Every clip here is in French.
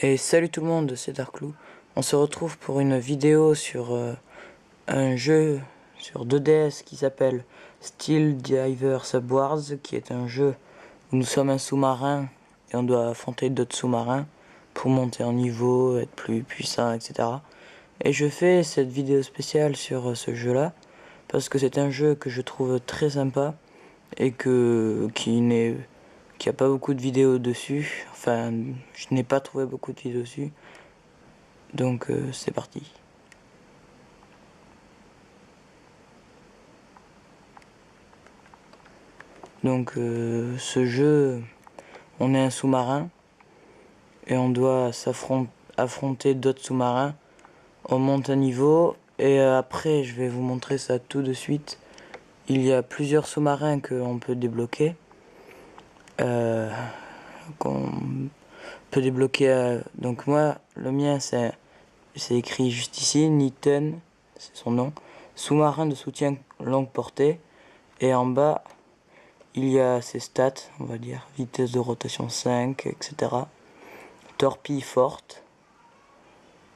Et salut tout le monde, c'est Darklou. On se retrouve pour une vidéo sur un jeu sur 2DS qui s'appelle Steel Diver Subwars, qui est un jeu où nous sommes un sous-marin et on doit affronter d'autres sous-marins pour monter en niveau, être plus puissant, etc. Et je fais cette vidéo spéciale sur ce jeu-là parce que c'est un jeu que je trouve très sympa et qui a pas beaucoup de vidéos dessus. Enfin, je n'ai pas trouvé beaucoup de vidéos dessus. Donc c'est parti. Donc ce jeu, on est un sous-marin et on doit affronter d'autres sous-marins. On monte un niveau et après je vais vous montrer ça tout de suite. Il y a plusieurs sous-marins qu'on peut débloquer. Qu'on peut débloquer. Donc moi, le mien c'est écrit juste ici, Nitten, c'est son nom. Sous-marin de soutien longue portée. Et en bas, il y a ses stats, on va dire, vitesse de rotation 5, etc. Torpille forte.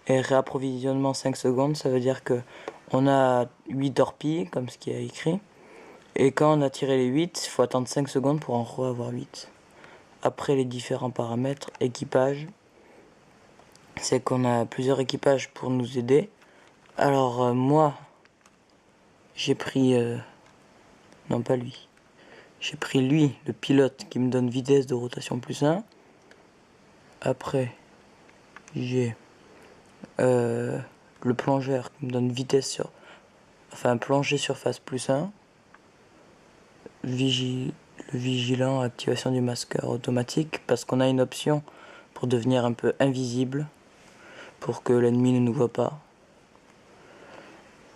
Et réapprovisionnement 5 secondes, ça veut dire que on a 8 torpilles, comme ce qui est écrit. Et quand on a tiré les 8, il faut attendre 5 secondes pour en avoir 8. Après les différents paramètres, équipage, c'est qu'on a plusieurs équipages pour nous aider. Alors moi, j'ai pris... non pas lui. J'ai pris lui, le pilote, qui me donne vitesse de rotation plus 1. Après, j'ai le plongeur qui me donne vitesse sur... Enfin, plongée surface plus 1. Le vigilant, activation du masqueur automatique, parce qu'on a une option pour devenir un peu invisible, pour que l'ennemi ne nous voit pas.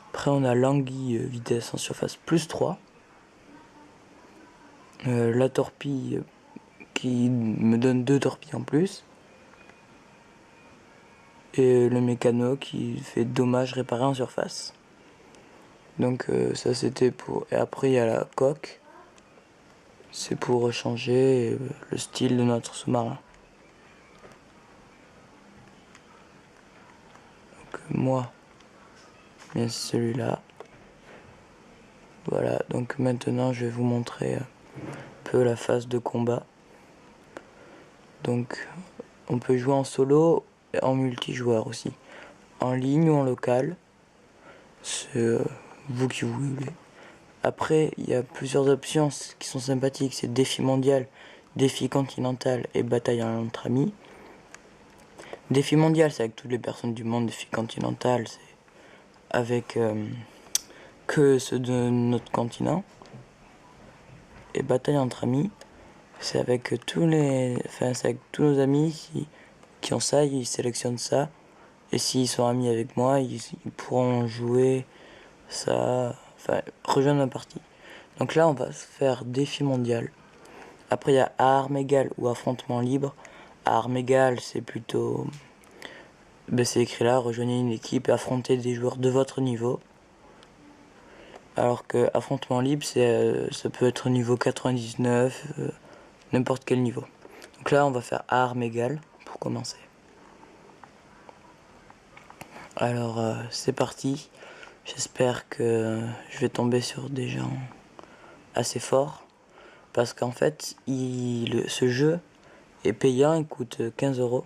Après, on a l'anguille, vitesse en surface plus 3. La torpille qui me donne 2 torpilles en plus. Et le mécano qui fait dommage réparé en surface. Donc ça c'était pour... Et après il y a la coque. C'est pour changer le style de notre sous-marin. Donc moi, bien celui-là. Voilà, donc maintenant je vais vous montrer un peu la phase de combat. Donc on peut jouer en solo et en multijoueur aussi. En ligne ou en local. C'est vous qui voulez. Après, il y a plusieurs options qui sont sympathiques. C'est défi mondial, défi continental et bataille entre amis. Défi mondial, c'est avec toutes les personnes du monde. Défi continental, c'est avec que ceux de notre continent. Et bataille entre amis, c'est avec tous nos amis qui ont ça, ils sélectionnent ça. Et s'ils sont amis avec moi, ils pourront jouer ça, enfin rejoindre ma partie. Donc là, on va se faire défi mondial. Après, il y a armes égales ou affrontement libre. Armes égales, c'est plutôt... Ben, c'est écrit là, rejoignez une équipe et affrontez des joueurs de votre niveau. Alors que affrontement libre, ça peut être niveau 99, n'importe quel niveau. Donc là, on va faire armes égales pour commencer. Alors, c'est parti. J'espère que je vais tomber sur des gens assez forts. Parce qu'en fait, ce jeu est payant, il coûte 15 €.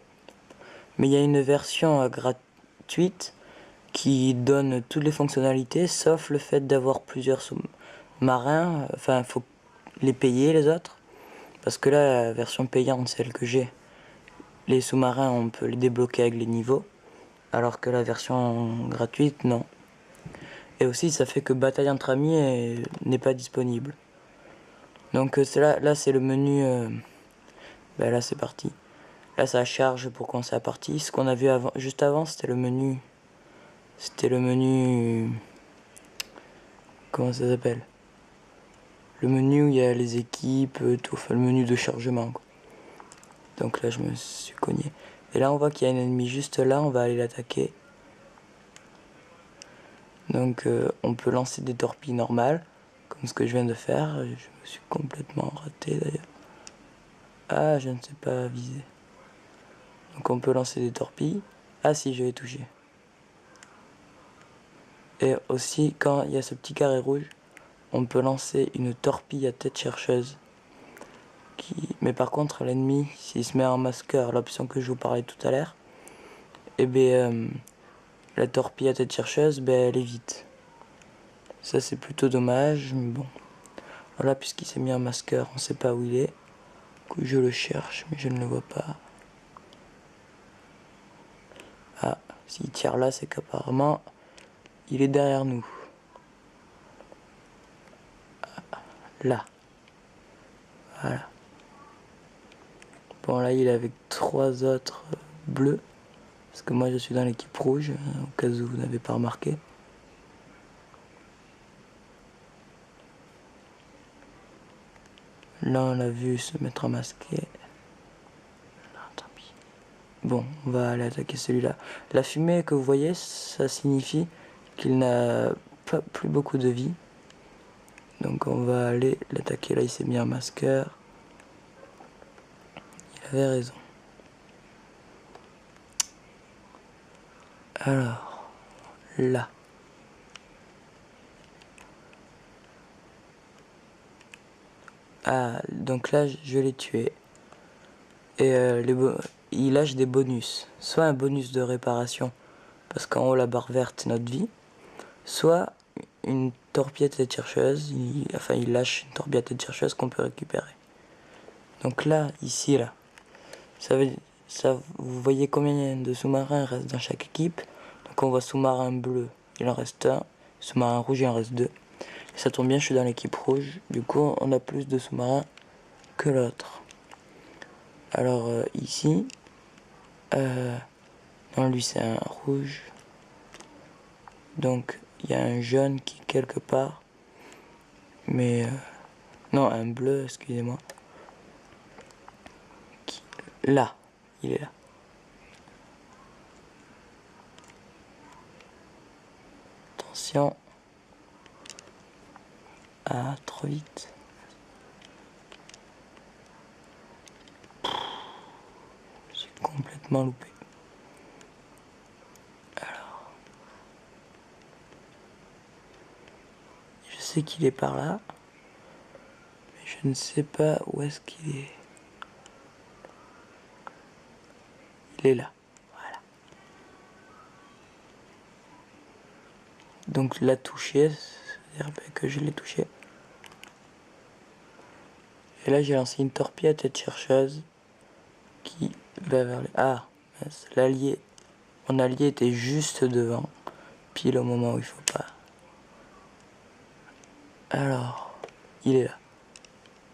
Mais il y a une version gratuite qui donne toutes les fonctionnalités, sauf le fait d'avoir plusieurs sous-marins. Enfin, il faut les payer les autres. Parce que là, la version payante, celle que j'ai, les sous-marins, on peut les débloquer avec les niveaux. Alors que la version gratuite, non. Et aussi, ça fait que Bataille entre amis n'est pas disponible. Donc là c'est le menu. Ben là, c'est parti. Là, ça charge pour commencer la partie. Ce qu'on a vu juste avant, c'était le menu. C'était le menu... Comment ça s'appelle? Le menu où il y a les équipes, tout. Enfin, le menu de chargement, quoi. Donc là, je me suis cogné. Et là, on voit qu'il y a un ennemi juste là. On va aller l'attaquer. Donc, on peut lancer des torpilles normales. Comme ce que je viens de faire. Je me suis complètement raté, d'ailleurs. Ah, je ne sais pas viser. Donc on peut lancer des torpilles. Ah si, je vais toucher. Et aussi, quand il y a ce petit carré rouge, on peut lancer une torpille à tête chercheuse. Mais par contre, l'ennemi, s'il se met en masqueur, l'option que je vous parlais tout à l'heure, et bien la torpille à tête chercheuse, ben elle évite. Ça c'est plutôt dommage, mais bon. Voilà, puisqu'il s'est mis en masqueur, on sait pas où il est. Du coup, je le cherche, mais je ne le vois pas. Ah, s'il tire là, c'est qu'apparemment, il est derrière nous. Là. Voilà. Bon, là, il est avec 3 autres bleus. Parce que moi, je suis dans l'équipe rouge, au cas où vous n'avez pas remarqué. Là, on l'a vu se mettre en masqué. Non, tant pis. Bon, on va aller attaquer celui-là. La fumée que vous voyez, ça signifie qu'il n'a pas plus beaucoup de vie. Donc on va aller l'attaquer. Là, il s'est mis en masqueur. Il avait raison. Alors, là. Ah, donc là, je l'ai tué. Et il lâche des bonus. Soit un bonus de réparation, parce qu'en haut, la barre verte, c'est notre vie. Soit une torpille à tête chercheuse. Il lâche une torpille à tête chercheuse qu'on peut récupérer. Donc là, ici, là. Vous voyez combien de sous-marins restent dans chaque équipe. Donc on voit sous-marin bleu, il en reste un. Sous-marin rouge, il en reste 2. Et ça tombe bien, je suis dans l'équipe rouge. Du coup, on a plus de sous-marins que l'autre. Alors ici, non, lui c'est un rouge. Donc il y a un jaune qui est quelque part. Mais non, un bleu, excusez-moi. Là, il est là. Attention. Ah, trop vite. J'ai complètement loupé. Alors. Je sais qu'il est par là. Mais je ne sais pas où est-ce qu'il est. Il est là. Voilà. Donc l'a touché, c'est-à-dire que je l'ai touché. Et là j'ai lancé une torpille à tête chercheuse qui va vers les... Ah, l'allié. Mon allié était juste devant, pile au moment où il faut pas. Alors, il est là.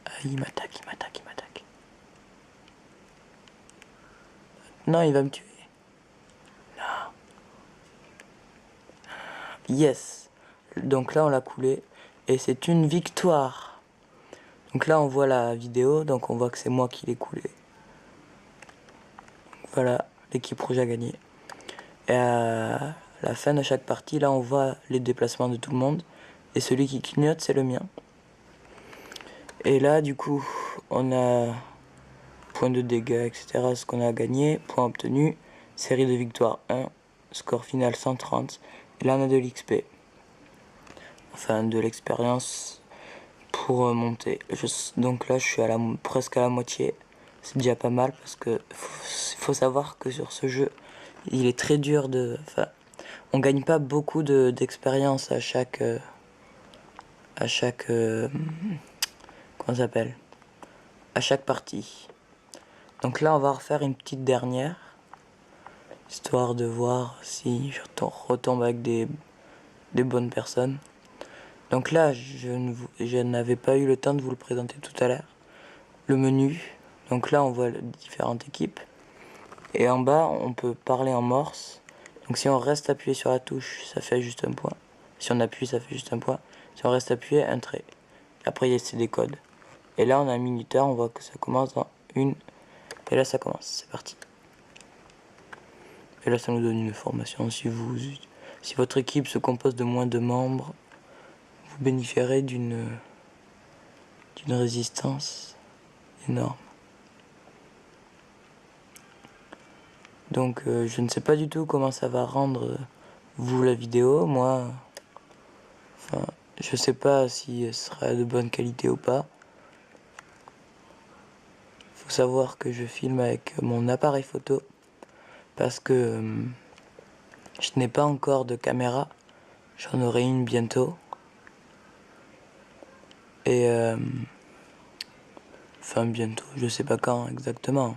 Ah, il m'attaque, il m'attaque, il m'attaque. Non, il va me tuer. Non. Yes. Donc là on l'a coulé. Et c'est une victoire. Donc là on voit la vidéo, donc on voit que c'est moi qui l'ai coulé. Voilà, l'équipe rouge a gagné. Et à la fin de chaque partie, là on voit les déplacements de tout le monde. Et celui qui clignote, c'est le mien. Et là du coup, on a points de dégâts, etc. Ce qu'on a gagné, points obtenus, série de victoires 1, score final 130. Et là on a de l'XP. Enfin de l'expérience pour monter. Donc là je suis presque à la moitié. C'est déjà pas mal parce que faut savoir que sur ce jeu, il est très dur de... Enfin, on gagne pas beaucoup d'expérience à chaque... comment ça s'appelle? À chaque partie. Donc là on va refaire une petite dernière. Histoire de voir si je retombe avec des bonnes personnes. Donc là je n'avais pas eu le temps de vous le présenter tout à l'heure. Le menu. Donc là on voit les différentes équipes. Et en bas on peut parler en morse. Donc si on reste appuyé sur la touche, ça fait juste un point. Si on appuie, ça fait juste un point. Si on reste appuyé, un trait. Après, il y a des codes. Et là, on a un minuteur, on voit que ça commence dans une... Et là, ça commence, c'est parti. Et là, ça nous donne une information. Si votre équipe se compose de moins de membres, vous bénéficierez d'une résistance énorme. Donc je ne sais pas du tout comment ça va rendre vous la vidéo. Moi, enfin, je sais pas si elle sera de bonne qualité ou pas. Faut savoir que je filme avec mon appareil photo parce que je n'ai pas encore de caméra. J'en aurai une bientôt. Et enfin bientôt, je sais pas quand exactement.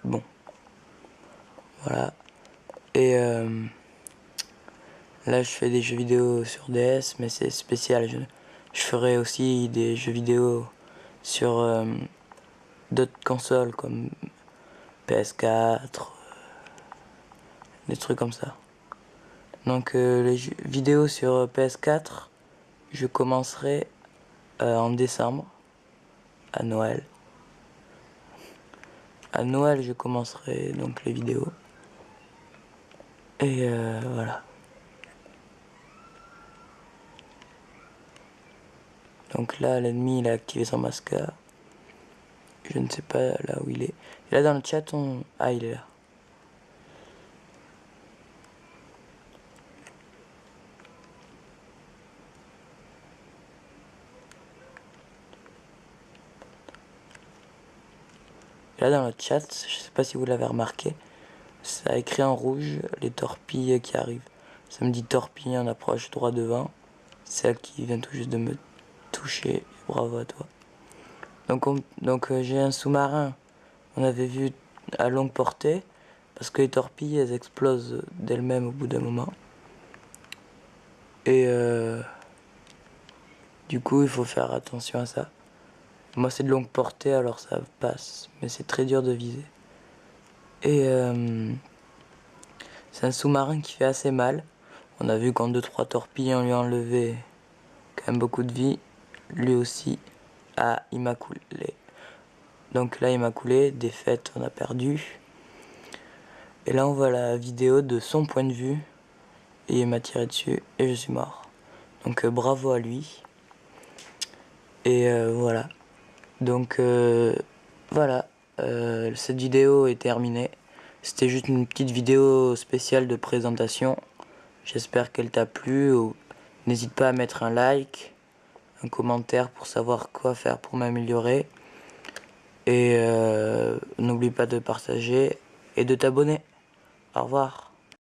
Mais bon, voilà. Et là, je fais des jeux vidéo sur DS, mais c'est spécial. Je ferai aussi des jeux vidéo sur d'autres consoles comme PS4, des trucs comme ça. Donc les vidéos sur PS4, je commencerai en décembre, à Noël. À Noël, je commencerai donc les vidéos. Et voilà. Donc là, l'ennemi, il a activé son mascara. Je ne sais pas là où il est. Et là, dans le chat, on... Ah, il est là. Et là, dans le chat, je sais pas si vous l'avez remarqué, ça a écrit en rouge les torpilles qui arrivent. Ça me dit torpille en approche droit devant. Celle qui vient tout juste de me toucher. Bravo à toi. Donc j'ai un sous-marin. On avait vu à longue portée. Parce que les torpilles, elles explosent d'elles-mêmes au bout d'un moment. Et du coup, il faut faire attention à ça. Moi, c'est de longue portée, alors ça passe. Mais c'est très dur de viser. Et c'est un sous-marin qui fait assez mal. On a vu qu'en 2-3 torpilles, on lui a enlevé quand même beaucoup de vie. Lui aussi. Ah, il m'a coulé. Donc là, il m'a coulé. Défaite, on a perdu. Et là, on voit la vidéo de son point de vue. Et il m'a tiré dessus et je suis mort. Donc bravo à lui. Et voilà. Donc voilà. Cette vidéo est terminée. C'était juste une petite vidéo spéciale de présentation. J'espère qu'elle t'a plu. N'hésite pas à mettre un like, un commentaire pour savoir quoi faire pour m'améliorer. Et n'oublie pas de partager et de t'abonner. Au revoir.